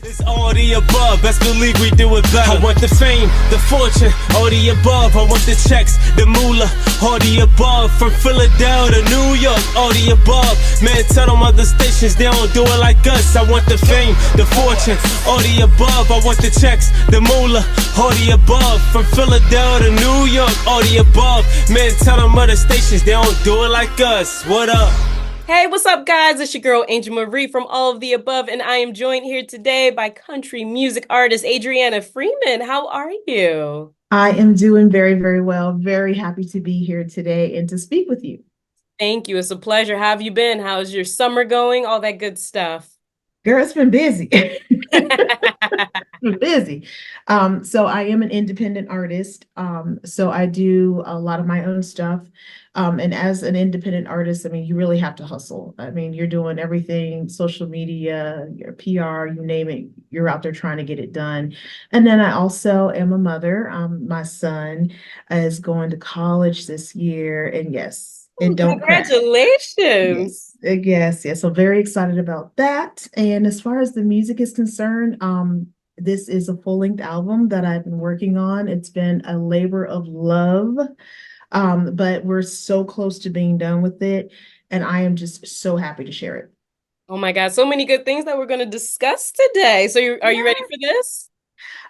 It's all the above, best believe we do it better. I want the fame, the fortune, all the above. I want the checks, the moolah, all the above. From Philadelphia to New York, all the above. Man, tell them other stations they don't do it like us. I want the fame, the fortune, all the above. I want the checks, the moolah, all the above. From Philadelphia to New York, all the above. Man, tell them other stations they don't do it like us. What up? Hey, what's up, guys? It's your girl, Angel Marie from All of the Above, and I am joined here today by country music artist Adrianna Freeman. How are you? I am doing very, very well. Very happy to be here today and to speak with you. Thank you. It's a pleasure. How have you been? How's your summer going? All that good stuff. Girl, it's been busy. Been busy. So I am an independent artist. So I do a lot of my own stuff. And as an independent artist, I mean, you really have to hustle. I mean, you're doing everything, social media, your PR, you name it, you're out there trying to get it done. And then I also am a mother. My son is going to college this year, and yes, Oh, it don't crack. congratulations. Yes. I'm very excited about that. And as far as the music is concerned, this is a full-length album that I've been working on. It's been a labor of love, but we're so close to being done with it, and I am just so happy to share it. Oh my God, so many good things that we're going to discuss today. So are you ready Yeah, for this?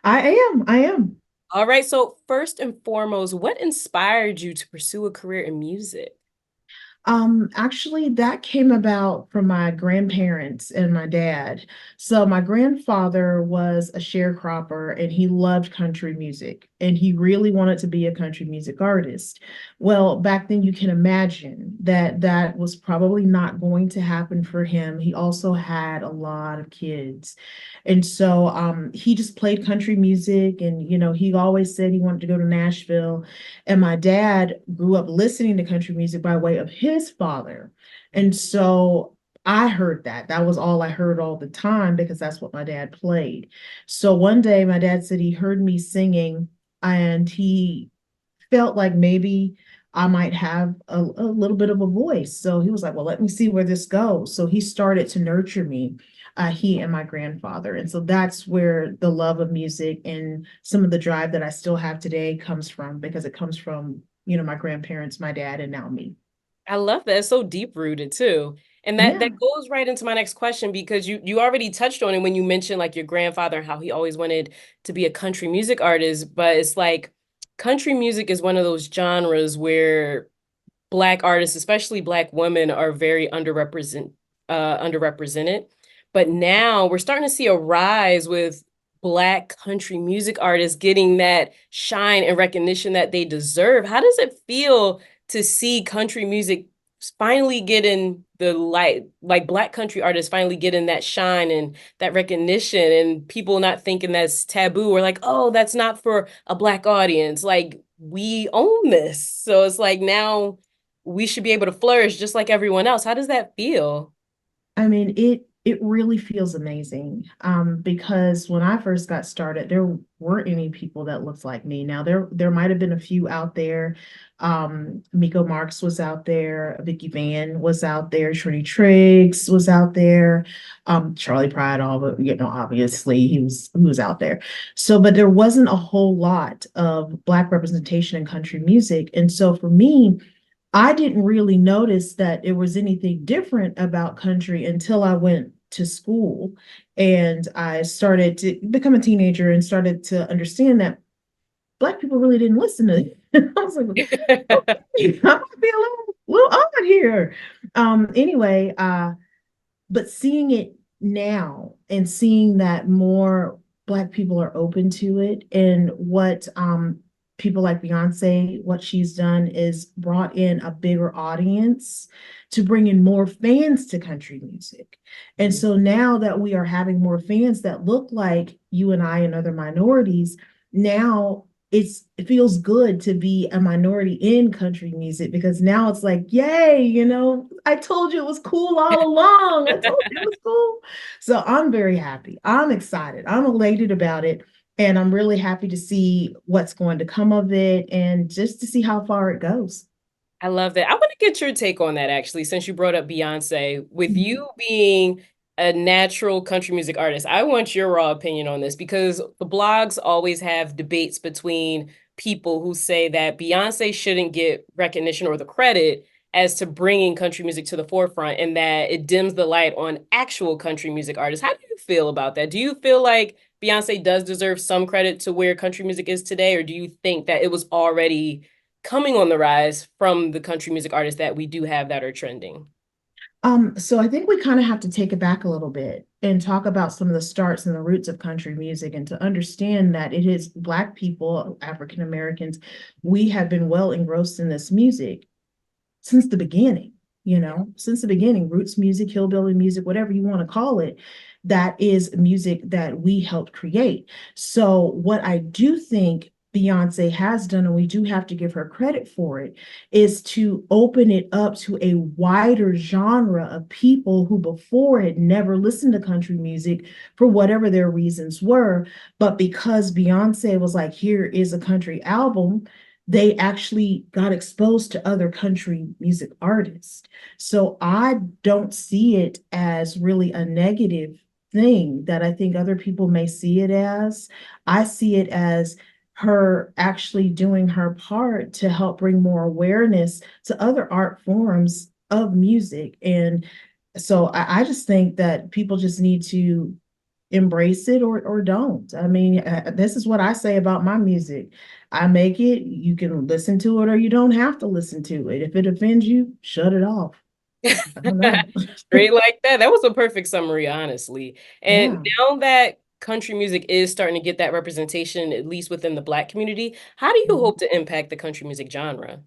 I am. All right, so first and foremost, what inspired you to pursue a career in music? Actually, that came about from my grandparents and my dad. So my grandfather was a sharecropper and he loved country music and he really wanted to be a country music artist. Well, back then you can imagine that that was probably not going to happen for him. He also had a lot of kids. And so he just played country music and he always said he wanted to go to Nashville. And my dad grew up listening to country music by way of his father. And so I heard that. That was all I heard all the time because that's what my dad played. So one day my dad said he heard me singing and he felt like maybe I might have a little bit of a voice. So he was like, well, let me see where this goes. So he started to nurture me, he and my grandfather. And so that's where the love of music and some of the drive that I still have today comes from, because it comes from, my grandparents, my dad, and now me. I love that. It's so deep rooted too. And that Yeah. goes right into my next question because you already touched on it when you mentioned like your grandfather and how he always wanted to be a country music artist, but it's like country music is one of those genres where Black artists, especially Black women, are very underrepresented. But now we're starting to see a rise with Black country music artists getting that shine and recognition that they deserve. How does it feel to see country music finally getting the light, like Black country artists finally getting that shine and that recognition, and people not thinking that's taboo or like, oh, that's not for a Black audience. Like, we own this. So it's like now we should be able to flourish just like everyone else. How does that feel? I mean, it really feels amazing. Because when I first got started, there weren't any people that looked like me. Now there might have been a few out there. Miko Marks was out there, Vicky Van was out there, Trini Triggs was out there, Charlie Pride, all but obviously he was out there. So, but there wasn't a whole lot of Black representation in country music. And so for me, I didn't really notice that it was anything different about country until I went to school and I started to become a teenager and started to understand that Black people really didn't listen to it. I was like, okay, I might be a little odd here. Anyway, but seeing it now and seeing that more Black people are open to it, and what people like Beyonce, what she's done is brought in a bigger audience to bring in more fans to country music. And so now that we are having more fans that look like you and I and other minorities, now it feels good to be a minority in country music, because now it's like, yay, I told you it was cool all along. I told you it was cool. So I'm very happy. I'm excited. I'm elated about it. And I'm really happy to see what's going to come of it and just to see how far it goes. I love that. I want to get your take on that actually, since you brought up Beyonce. With Mhm. you being a natural country music artist, I want your raw opinion on this because the blogs always have debates between people who say that Beyonce shouldn't get recognition or the credit as to bringing country music to the forefront and that it dims the light on actual country music artists. How do you feel about that? Do you feel like Beyonce does deserve some credit to where country music is today, or do you think that it was already coming on the rise from the country music artists that we do have that are trending? So I think we kind of have to take it back a little bit and talk about some of the starts and the roots of country music and to understand that it is Black people, African Americans, we have been well engrossed in this music since the beginning, since the beginning, roots music, hillbilly music, whatever you want to call it, that is music that we helped create. So what I do think Beyonce has done, and we do have to give her credit for it, is to open it up to a wider genre of people who before had never listened to country music for whatever their reasons were. But because Beyonce was like, here is a country album, they actually got exposed to other country music artists. So I don't see it as really a negative thing that I think other people may see it as. I see it as her actually doing her part to help bring more awareness to other art forms of music. And so I just think that people just need to embrace it or don't. I mean, this is what I say about my music. I make it, you can listen to it or you don't have to listen to it. If it offends you, shut it off. I don't know. Straight like that. That was a perfect summary, honestly. And Yeah. now that country music is starting to get that representation, at least within the Black community, how do you Mhm. hope to impact the country music genre?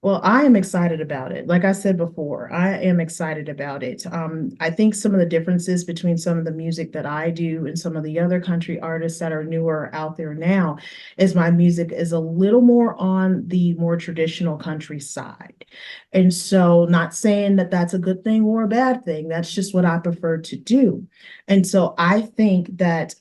Well, I am excited about it. Like I said before, I am excited about it. I think some of the differences between some of the music that I do and some of the other country artists that are newer out there now is my music is a little more on the more traditional country side. And so, not saying that that's a good thing or a bad thing, that's just what I prefer to do. And so, I think that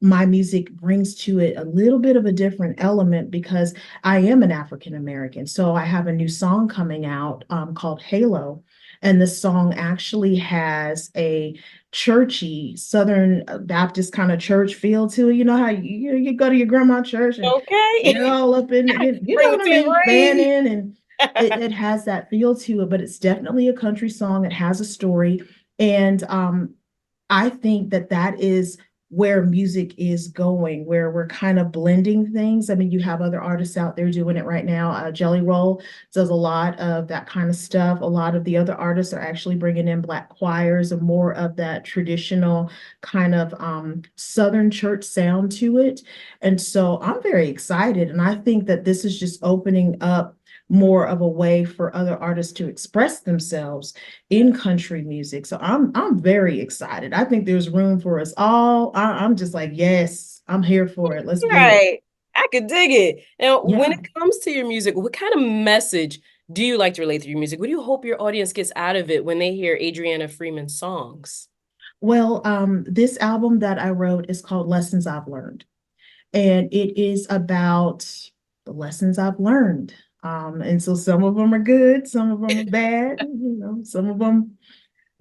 my music brings to it a little bit of a different element because I am an African American. So I have a new song coming out called Halo. And the song actually has a churchy Southern Baptist kind of church feel to it. You know how you go to your grandma church and Okay. you're all up in, you know Bring what it I to mean, me. fanning and it has that feel to it, but it's definitely a country song. It has a story. And I think that that is where music is going, where we're kind of blending things. I mean, you have other artists out there doing it right now. Jelly Roll does a lot of that kind of stuff. A lot of the other artists are actually bringing in Black choirs and more of that traditional kind of Southern church sound to it. And so I'm very excited. And I think that this is just opening up more of a way for other artists to express themselves in country music. So I'm very excited. I think there's room for us all. I'm just like, yes, I'm here for it. Let's get it. Right. I could dig it. Now, when Yeah. it comes to your music, what kind of message do you like to relate through your music? What do you hope your audience gets out of it when they hear Adrianna Freeman songs? Well, this album that I wrote is called Lessons I've Learned, and it is about the lessons I've learned. And so some of them are good, some of them are bad, some of them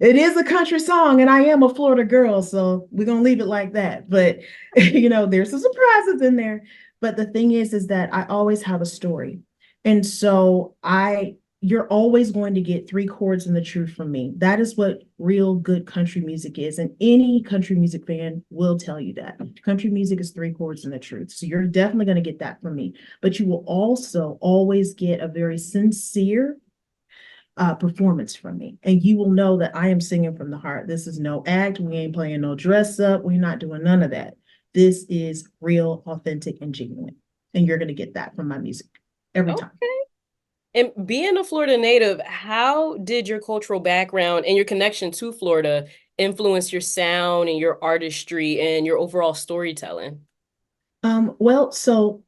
it is a country song, and I am a Florida girl, so we're gonna leave it like that. But there's some surprises in there. But the thing is that I always have a story. And so you're always going to get three chords in the truth from me. That is what real good country music is. And any country music fan will tell you that. Country music is three chords in the truth. So you're definitely going to get that from me. But you will also always get a very sincere performance from me. And you will know that I am singing from the heart. This is no act. We ain't playing no dress up. We're not doing none of that. This is real, authentic, and genuine. And you're going to get that from my music every time. Okay. And being a Florida native, how did your cultural background and your connection to Florida influence your sound and your artistry and your overall storytelling? So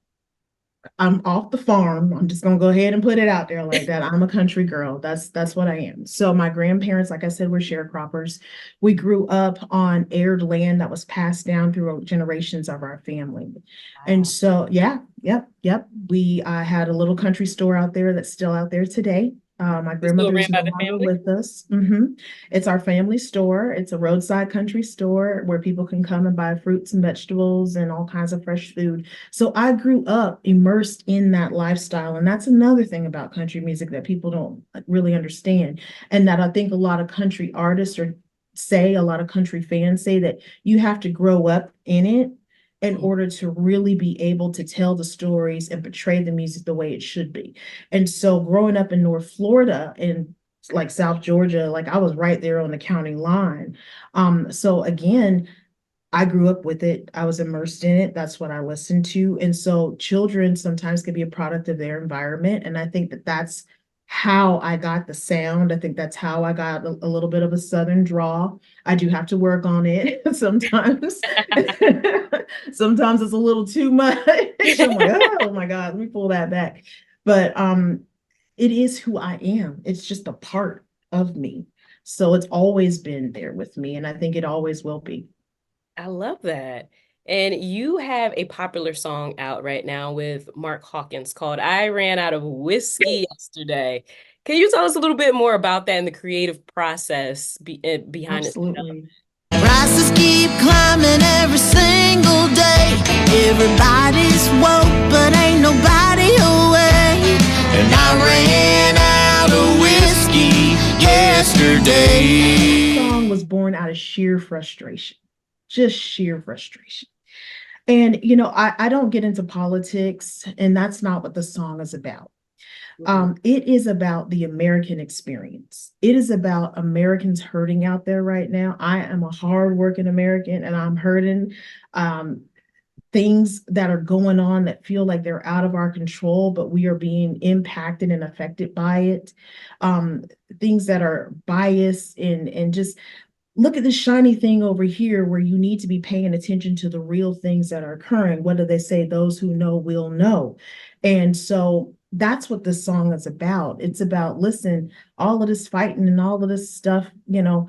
I'm off the farm. I'm just gonna go ahead and put it out there like that. I'm a country girl. That's what I am. So my grandparents, like I said, were sharecroppers. We grew up on aired land that was passed down through generations of our family. And so, yeah, yep. We had a little country store out there that's still out there today. My It's still grandmother ran is by no the longer family? with us. It's our family store. It's a roadside country store where people can come and buy fruits and vegetables and all kinds of fresh food. So I grew up immersed in that lifestyle. And that's another thing about country music that people don't really understand. And that I think a lot of country artists a lot of country fans say that you have to grow up in it in order to really be able to tell the stories and portray the music the way it should be. And so growing up in North Florida and like South Georgia, like I was right there on the county line. So again, I grew up with it. I was immersed in it. That's what I listened to. And so children sometimes can be a product of their environment. And I think that that's how I got the sound. I think that's how I got a little bit of a Southern drawl. I do have to work on it sometimes. Sometimes it's a little too much. I'm like, oh my God, let me pull that back. But it is who I am. It's just a part of me. So it's always been there with me. And I think it always will be. I love that. And you have a popular song out right now with Mark Hawkins called I Ran Out of Whiskey Yesterday. Can you tell us a little bit more about that and the creative process behind it? Absolutely. Prices keep climbing every single day. Everybody's woke, but ain't nobody awake. And I ran out of whiskey yesterday. The song was born out of sheer frustration, just sheer frustration. And, I don't get into politics, and that's not what the song is about. It is about the American experience. It is about Americans hurting out there right now. I am a hardworking American and I'm hurting. Things that are going on that feel like they're out of our control, but we are being impacted and affected by it. Things that are biased and just look at this shiny thing over here where you need to be paying attention to the real things that are occurring. What do they say? Those who know will know. And so that's what this song is about. It's about, listen, all of this fighting and all of this stuff, man,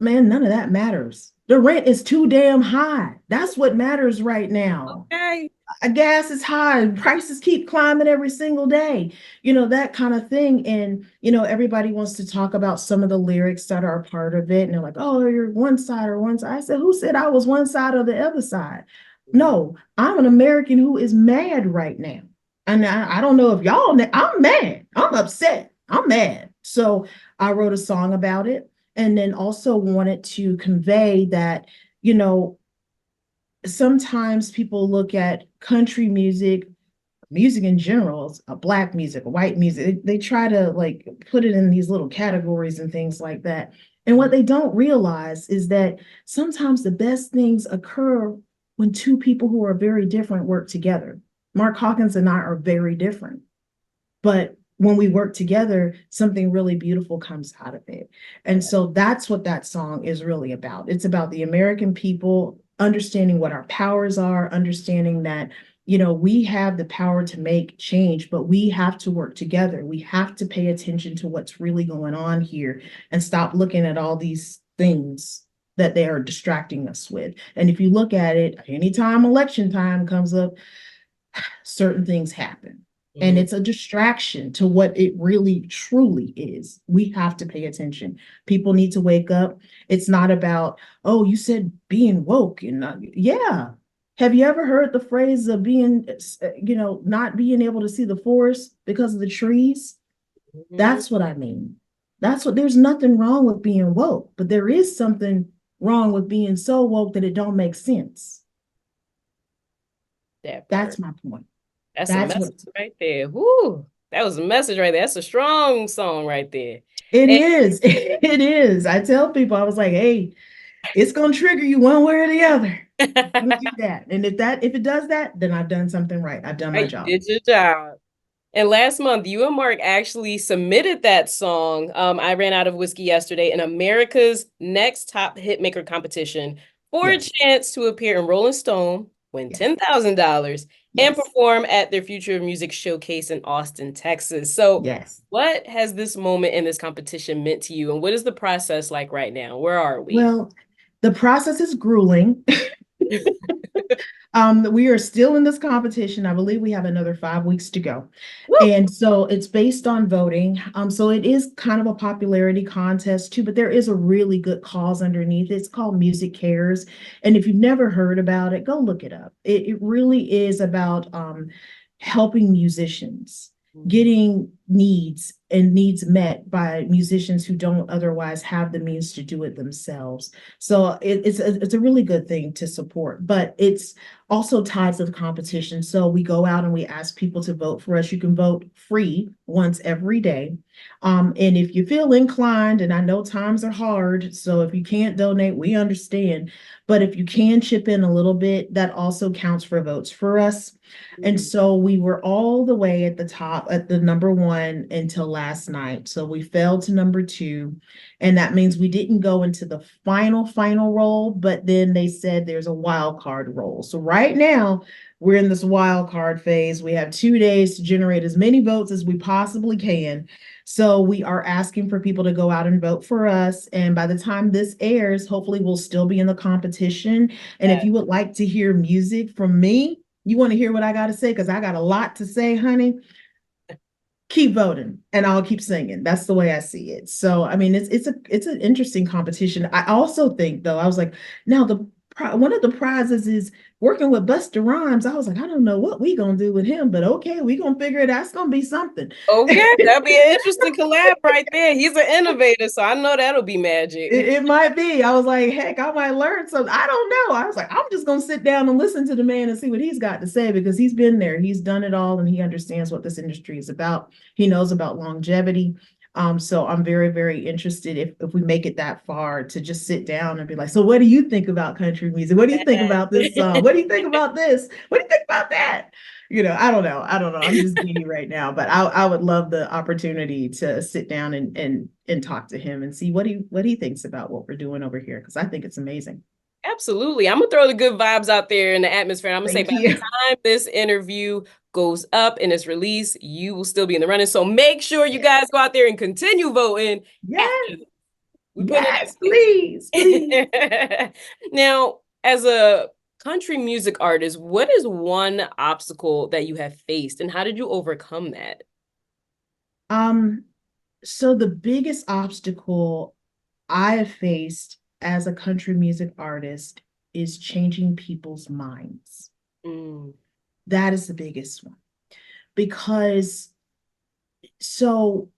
none of that matters. The rent is too damn high. That's what matters right now. Okay. Gas is high, prices keep climbing every single day, that kind of thing. And, everybody wants to talk about some of the lyrics that are a part of it. And they're like, oh, you're one side or one side. I said, who said I was one side or the other side? No, I'm an American who is mad right now. And I don't know if y'all, I'm mad. I'm upset. I'm mad. So I wrote a song about it. And then also wanted to convey that, sometimes people look at country music in general, black music, white music. They try to like put it in these little categories and things like that. And what they don't realize is that sometimes the best things occur when two people who are very different work together. Mark Hawkins and I are very different, but when we work together, something really beautiful comes out of it. And so that's what that song is really about. It's about the American people understanding what our powers are, understanding that, we have the power to make change, but we have to work together. We have to pay attention to what's really going on here and stop looking at all these things that they are distracting us with. And if you look at it, anytime election time comes up, certain things happen. And it's a distraction to what it really truly is. We have to pay attention. People need to wake up. It's not about, oh, you said being woke. And yeah. Have you ever heard the phrase of being, not being able to see the forest because of the trees? That's what I mean. There's nothing wrong with being woke, but there is something wrong with being so woke that it don't make sense. That's my point. That's a message right there. Woo! That was a message right there. That's a strong song right there. It is. It is. I tell people, I was like, hey, it's gonna trigger you one way or the other. Let me do that. And if it does that, then I've done something right. I've done my job. You did your job. And last month, you and Mark actually submitted that song, I Ran Out of Whiskey Yesterday, in America's Next Top Hitmaker competition for a chance to appear in Rolling Stone, win $10,000, and perform at their Future of Music showcase in Austin, Texas. So what has this moment in this competition meant to you? And what is the process like right now? Where are we? Well, the process is grueling. We are still in this competition. I believe we have another 5 weeks to go. Woo! And so it's based on voting. So it is kind of a popularity contest too, but there is a really good cause underneath. It's called Music Cares. And if you've never heard about it, go look it up. It really is about helping musicians, getting needs met by musicians who don't otherwise have the means to do it themselves. So it's a really good thing to support, but it's also tied to the competition. So we go out and we ask people to vote for us. You can vote free once every day. And if you feel inclined, and I know times are hard, so if you can't donate, we understand. But if you can chip in a little bit, that also counts for votes for us. And so we were all the way at the top, at the number one until last night. So we fell to number two. And that means we didn't go into the final roll, but then they said there's a wild card roll. So right now, we're in this wild card phase. We have 2 days to generate as many votes as we possibly can. So we are asking for people to go out and vote for us. And by the time this airs, hopefully we'll still be in the competition. And if you would like to hear music from me, you want to hear what I got to say, because I got a lot to say, honey, keep voting and I'll keep singing. That's the way I see it. So, I mean, it's an interesting competition. I also think, though, I was like, now one of the prizes is working with Busta Rhymes. I was like, I don't know what we gonna do with him, but okay, we gonna figure it out. It's gonna be something. Okay, that'll be an interesting collab right there. He's an innovator, so I know that'll be magic. It might be. I was like, heck, I might learn something. I don't know. I was like, I'm just gonna sit down and listen to the man and see what he's got to say, because he's been there, he's done it all, and he understands what this industry is about. He knows about longevity. So I'm very, very interested if we make it that far to just sit down and be like, so what do you think about country music? What do you think about this song? What do you think about this? What do you think about that? I don't know. I'm just giddy right now, but I would love the opportunity to sit down and talk to him and see what he thinks about what we're doing over here, because I think it's amazing. Absolutely. I'm gonna throw the good vibes out there in the atmosphere. I'm gonna say by the time this interview goes up and is released, you will still be in the running. So make sure you guys go out there and continue voting. Yes. Yes, please. Now, as a country music artist, what is one obstacle that you have faced, and how did you overcome that? So the biggest obstacle I have faced as a country music artist is changing people's minds. That is the biggest one. Because, so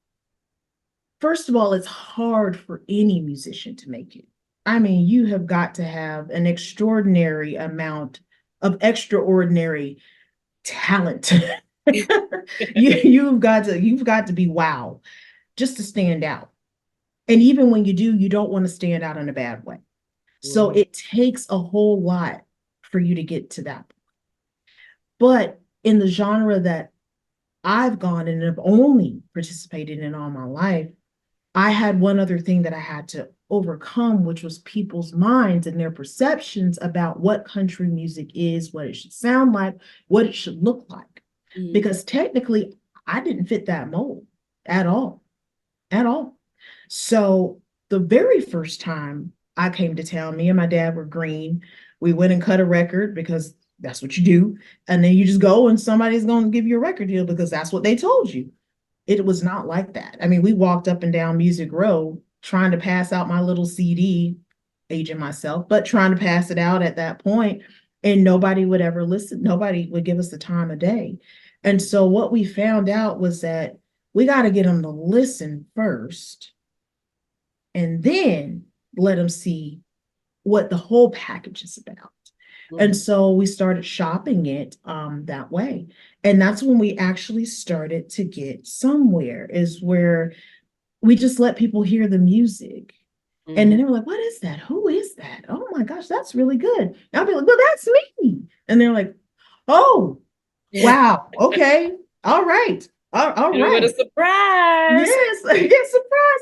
first of all, it's hard for any musician to make it. I mean, you have got to have an extraordinary amount of extraordinary talent. You've got to be wow, just to stand out. And even when you do, you don't want to stand out in a bad way. So it takes a whole lot for you to get to that point. But in the genre that I've gone and have only participated in all my life, I had one other thing that I had to overcome, which was people's minds and their perceptions about what country music is, what it should sound like, what it should look like. Because technically, I didn't fit that mold at all. So the very first time I came to town, me and my dad were green. We went and cut a record because that's what you do. And then you just go and somebody's going to give you a record deal because that's what they told you. It was not like that. I mean, we walked up and down Music Row trying to pass out my little CD, aging myself, but trying to pass it out at that point, and nobody would ever listen. Nobody would give us the time of day. And so what we found out was that we got to get them to listen first and then let them see what the whole package is about. And so we started shopping it that way. And that's when we actually started to get somewhere, is where we just let people hear the music. And then they were like, what is that? Who is that? Oh my gosh, that's really good. And I'll be like, well, that's me. And they're like, oh, wow. Okay. All right. All right. What a surprise. Yes, surprise.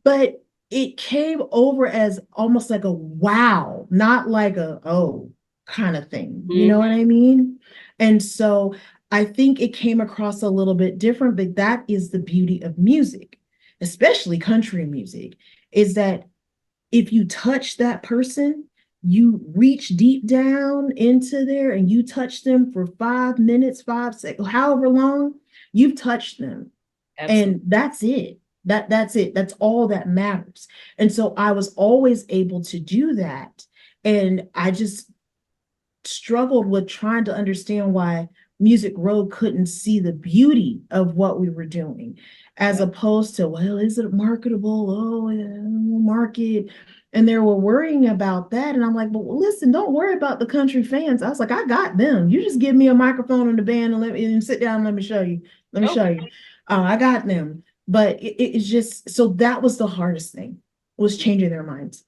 But it came over as almost like a wow, not like a, oh, kind of thing. You know what I mean? And so I think it came across a little bit different, but that is the beauty of music, especially country music, is that if you touch that person, you reach deep down into there and you touch them for 5 minutes, 5 seconds, however long, you've touched them. Absolutely. And that's it. That's it. That's all that matters. And so I was always able to do that. And I just struggled with trying to understand why Music Row couldn't see the beauty of what we were doing, as Yep. opposed to, well, is it marketable? Oh, yeah, market. And they were worrying about that. And I'm like, well, listen, don't worry about the country fans. I was like, I got them. You just give me a microphone and the band and let me and sit down and let me show you. Let me show Okay. you. I got them. But it's just, so that was the hardest thing, was changing their minds.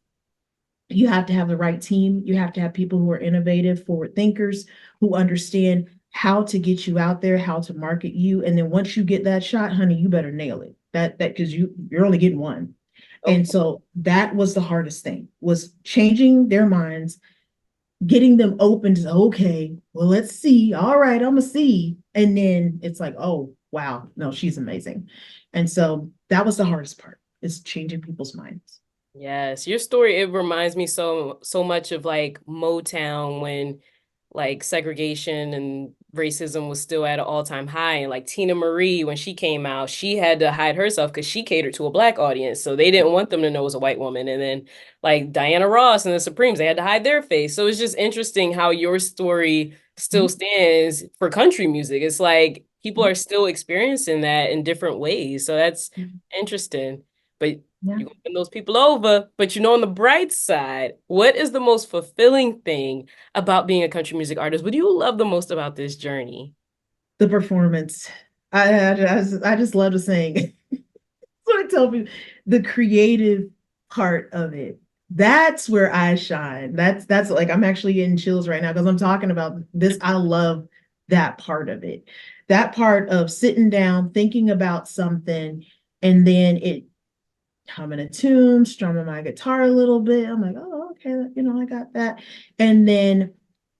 You have to have the right team. You have to have people who are innovative, forward thinkers, who understand how to get you out there, how to market you. And then once you get that shot, honey, you better nail it. That because you're only getting one. And Okay. so that was the hardest thing, was changing their minds, getting them open to, okay, well, let's see. All right, I'm gonna see. And then it's like, oh wow, no, she's amazing. And so that was the hardest part, is changing people's minds. Yes, your story, it reminds me so much of like Motown, when like segregation and racism was still at an all-time high. And like Tina Marie, when she came out, she had to hide herself because she catered to a black audience. So they didn't want them to know it was a white woman. And then like Diana Ross and the Supremes, they had to hide their face. So it's just interesting how your story still stands for country music. It's like people are still experiencing that in different ways. So that's interesting. But Yeah. you win those people over. But on the bright side, what is the most fulfilling thing about being a country music artist? What do you love the most about this journey? The performance. I just love to sing. So I tell people, the creative part of it. That's where I shine. That's like, I'm actually getting chills right now because I'm talking about this. I love that part of it. That part of sitting down, thinking about something, and then it humming a tune, strumming my guitar a little bit. I'm like, oh, okay, I got that. And then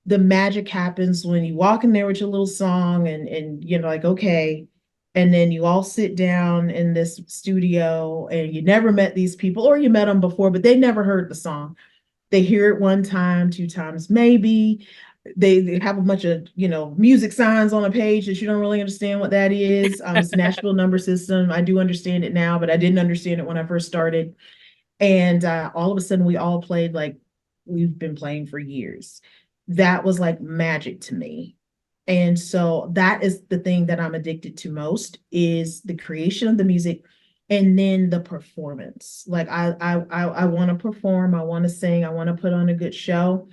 the magic happens when you walk in there with your little song and like, okay. And then you all sit down in this studio and you never met these people, or you met them before, but they never heard the song. They hear it one time, two times, maybe. They have a bunch of, music signs on a page that you don't really understand what that is. It's Nashville number system. I do understand it now, but I didn't understand it when I first started. And all of a sudden, we all played like we've been playing for years. That was like magic to me. And so that is the thing that I'm addicted to most, is the creation of the music and then the performance. Like I want to perform, I want to sing, I want to put on a good show.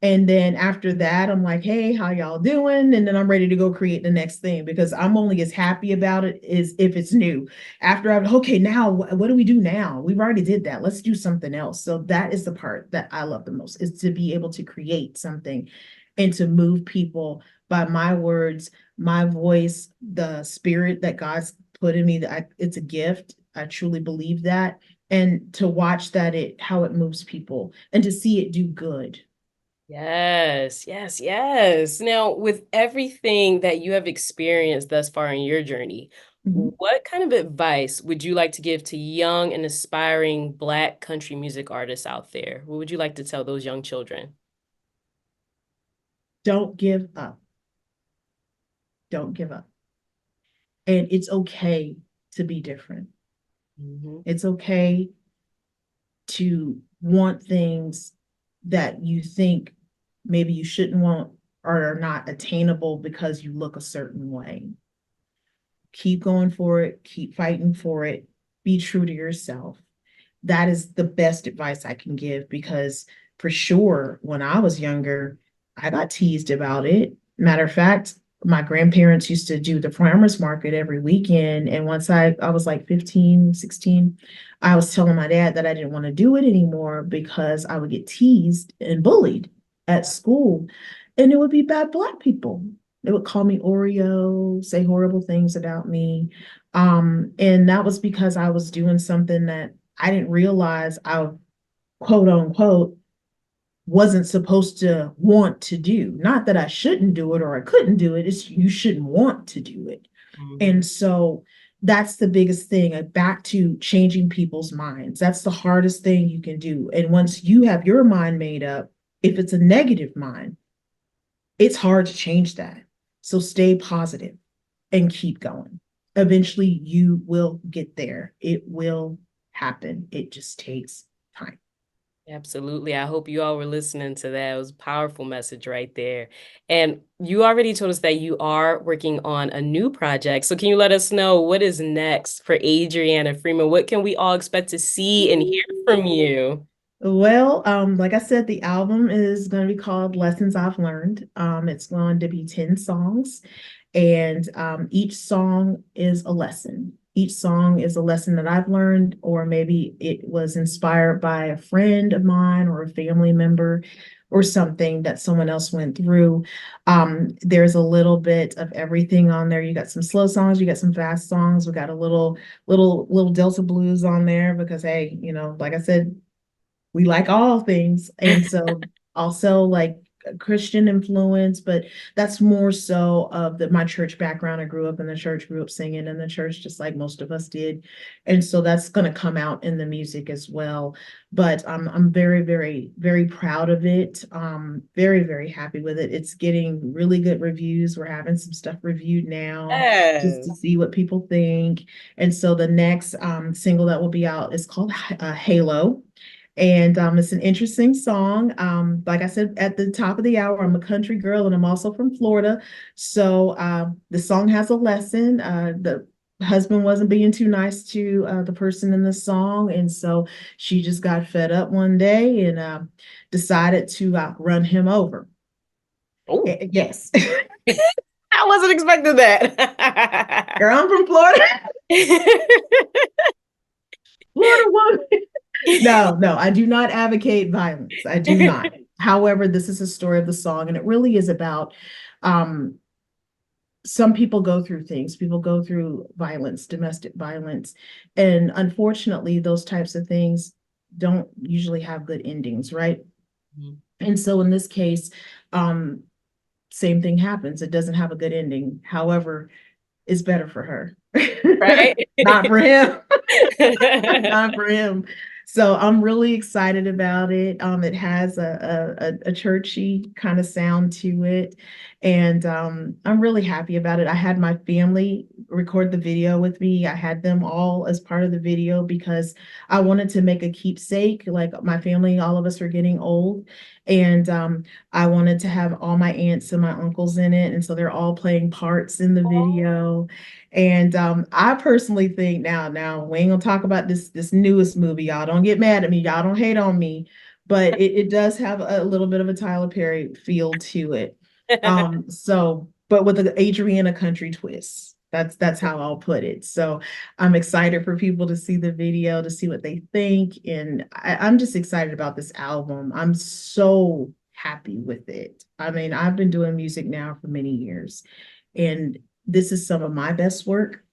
And then after that, I'm like, hey, how y'all doing? And then I'm ready to go create the next thing, because I'm only as happy about it as if it's new. After I'm, okay, now what do we do now? We've already did that. Let's do something else. So that is the part that I love the most, is to be able to create something and to move people by my words, my voice, the spirit that God's put in me, that it's a gift. I truly believe that. And to watch how it moves people and to see it do good. Yes, yes, yes. Now, with everything that you have experienced thus far in your journey, Mhm. what kind of advice would you like to give to young and aspiring Black country music artists out there? What would you like to tell those young children? Don't give up. Don't give up. And it's okay to be different. Mhm. It's okay to want things that you think maybe you shouldn't want, or are not attainable because you look a certain way. Keep going for it, keep fighting for it, be true to yourself. That is the best advice I can give, because for sure, when I was younger, I got teased about it. Matter of fact, my grandparents used to do the farmers market every weekend. And once I was like 15, 16, I was telling my dad that I didn't want to do it anymore because I would get teased and bullied at school. And it would be bad Black people. They would call me Oreo, say horrible things about me. And that was because I was doing something that I didn't realize I, quote unquote, wasn't supposed to want to do. Not that I shouldn't do it or I couldn't do it. It's, you shouldn't want to do it. Mhm. And so that's the biggest thing, back to changing people's minds. That's the hardest thing you can do. And once you have your mind made up, If it's a negative mind, it's hard to change that. So stay positive and keep going. Eventually, you will get there. It will happen. It just takes time. Absolutely. I hope you all were listening to that. It was a powerful message right there. And you already told us that you are working on a new project. So can you let us know what is next for Adrianna Freeman? What can we all expect to see and hear from you? Well, like I said, the album is going to be called Lessons I've Learned. It's going to be 10 songs, and each song is a lesson. Each song is a lesson that I've learned, or maybe it was inspired by a friend of mine or a family member or something that someone else went through. There's a little bit of everything on there. You got some slow songs, you got some fast songs. We got a little Delta blues on there because, hey, like I said, we like all things. And so also like Christian influence, but that's more so of my church background. I grew up in the church, grew up singing in the church, just like most of us did. And so that's going to come out in the music as well. But I'm very, very, very proud of it. Very, very happy with it. It's getting really good reviews. We're having some stuff reviewed now just to Yes. see what people think. And so the next single that will be out is called Halo. And it's an interesting song. Like I said at the top of the hour, I'm a country girl and I'm also from Florida. So the song has a lesson. The husband wasn't being too nice to the person in the song. And so she just got fed up one day and decided to run him over. Oh, Yes. I wasn't expecting that. Girl, I'm from Florida. Florida woman. No, I do not advocate violence. I do not. However, this is a story of the song, and it really is about some people go through things. People go through violence, domestic violence, and unfortunately, those types of things don't usually have good endings, right? Mhm. And so in this case, same thing happens. It doesn't have a good ending. However, it's better for her. Right? Not for him. Not for him. So I'm really excited about it. It has a churchy kind of sound to it, and I'm really happy about it. I had my family record the video with me. I had them all as part of the video because I wanted to make a keepsake. Like my family, all of us are getting old, and I wanted to have all my aunts and my uncles in it, and so they're all playing parts in the video. And I personally think now we ain't gonna talk about this newest movie. Y'all don't get mad at me. Y'all don't hate on me, but it does have a little bit of a Tyler Perry feel to it. But with an Adrianna country twist. That's how I'll put it. So I'm excited for people to see the video, to see what they think, and I'm just excited about this album. I'm so happy with it. I mean, I've been doing music now for many years, and this is some of my best work.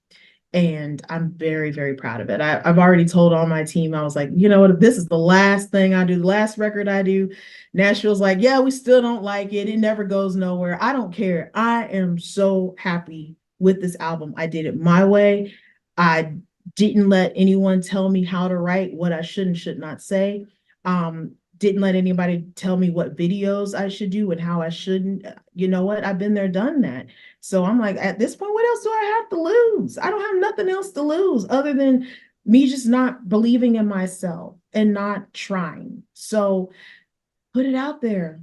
And I'm very, very proud of it. I've already told all my team, I was like, you know what, if this is the last thing I do, the last record I do, Nashville's like, yeah, we still don't like it. It never goes nowhere. I don't care. I am so happy with this album. I did it my way. I didn't let anyone tell me how to write, what I should and should not say. Didn't let anybody tell me what videos I should do and how I shouldn't. You know what? I've been there, done that. So I'm like, at this point, what else do I have to lose? I don't have nothing else to lose other than me just not believing in myself and not trying. So put it out there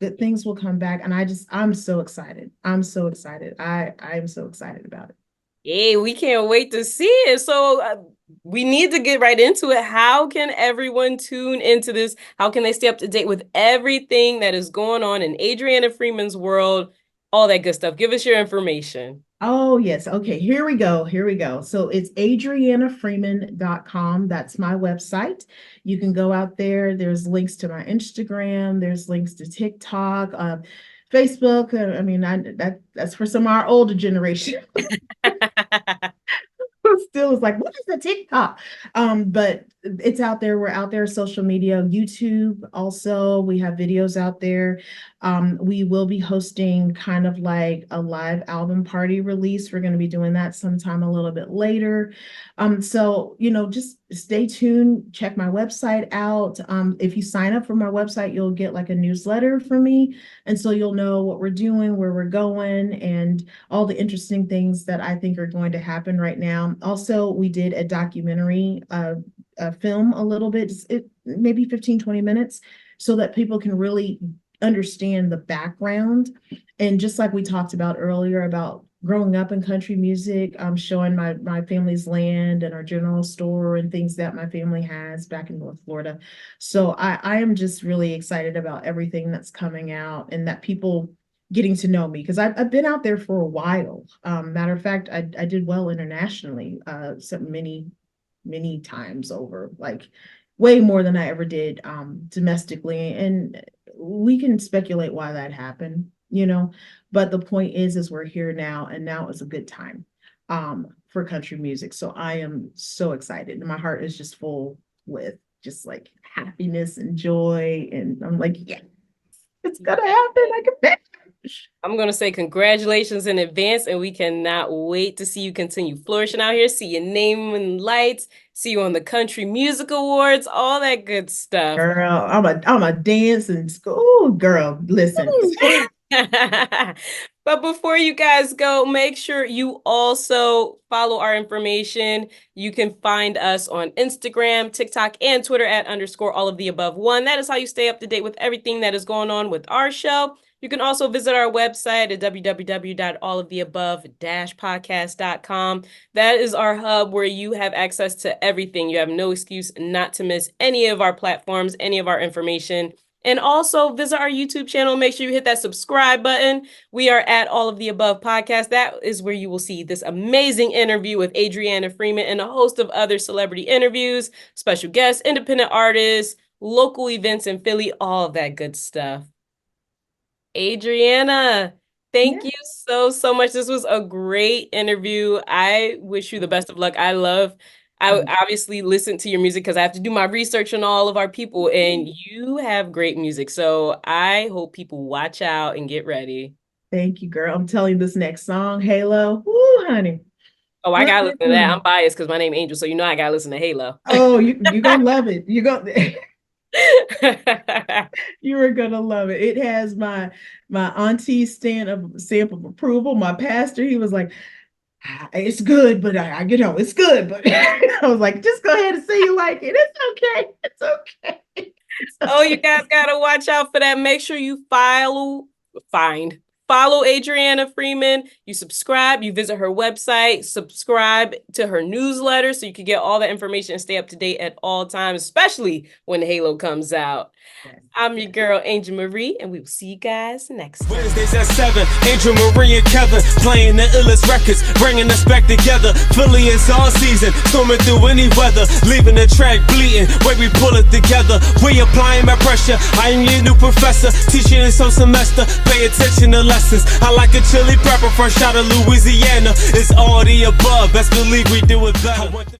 that things will come back. And I'm so excited. I'm so excited. I'm so excited about it. Yay, we can't wait to see it. So we need to get right into it. How can everyone tune into this? How can they stay up to date with everything that is going on in Adrianna Freeman's world? All that good stuff. Give us your information. Oh, yes. Okay, here we go. Here we go. So it's adriannafreeman.com. That's my website. You can go out there. There's links to my Instagram. There's links to TikTok, Facebook. I mean, that's for some of our older generation. still is like, what is the TikTok? But it's out there. We're out there, social media, YouTube. Also, we have videos out there. We will be hosting kind of like a live album party release. We're going to be doing that sometime a little bit later. So, just stay tuned. Check my website out. If you sign up for my website, you'll get like a newsletter from me. And so you'll know what we're doing, where we're going, and all the interesting things that I think are going to happen right now. Also, we did a documentary, film a little bit, maybe 15, 20 minutes, so that people can really understand the background. And just like we talked about earlier about growing up in country music, showing my family's land and our general store and things that my family has back in North Florida. So I am just really excited about everything that's coming out and that people getting to know me, because I've been out there for a while. Matter of fact, I did well internationally, many times over, like way more than I ever did domestically. And we can speculate why that happened, but the point is we're here now, and now is a good time for country music. So I am so excited. And my heart is just full with just like happiness and joy. And I'm like, yeah, it's gonna happen. I can bet. I'm going to say congratulations in advance, and we cannot wait to see you continue flourishing out here, see your name in lights, see you on the Country Music Awards, all that good stuff. Girl, I'm a dancing school girl. Listen. But before you guys go, make sure you also follow our information. You can find us on Instagram, TikTok, and Twitter at _all-of-the-above-1. That is how you stay up to date with everything that is going on with our show. You can also visit our website at www.alloftheabove-podcast.com. That is our hub where you have access to everything. You have no excuse not to miss any of our platforms, any of our information. And also visit our YouTube channel. Make sure you hit that subscribe button. We are at All of the Above Podcast. That is where you will see this amazing interview with Adrianna Freeman and a host of other celebrity interviews, special guests, independent artists, local events in Philly, all of that good stuff. Adrianna, thank you so much. This was a great interview. I wish you the best of luck. I obviously listen to your music because I have to do my research on all of our people, and you have great music. So I hope people watch out and get ready. Thank you, girl. I'm telling you, this next song, Halo. Woo, honey. Oh, I gotta listen to that. I'm biased because my name Angel, so I gotta listen to Halo. Oh, you're gonna love it. You are gonna love it. It has my auntie's stamp of approval. My pastor, he was like, it's good, but it's good. But I was like, just go ahead and say you like it. It's okay. It's okay. Oh, you guys gotta watch out for that. Make sure you follow Adrianna Freeman. You subscribe, you visit her website, subscribe to her newsletter so you can get all the information and stay up to date at all times, especially when Halo comes out. Yes. I'm your girl, Angel Marie, and we will see you guys next time. Wednesdays at 7, Angel Marie and Kevin playing the illest records, bringing us back together. Philly is all season, storming through any weather, leaving the track bleeding, way we pull it together. We applying my pressure, I am your new professor, teaching in some semester, pay attention to lessons. I like a chili pepper fresh out of Louisiana, it's all the above, best believe we do it better.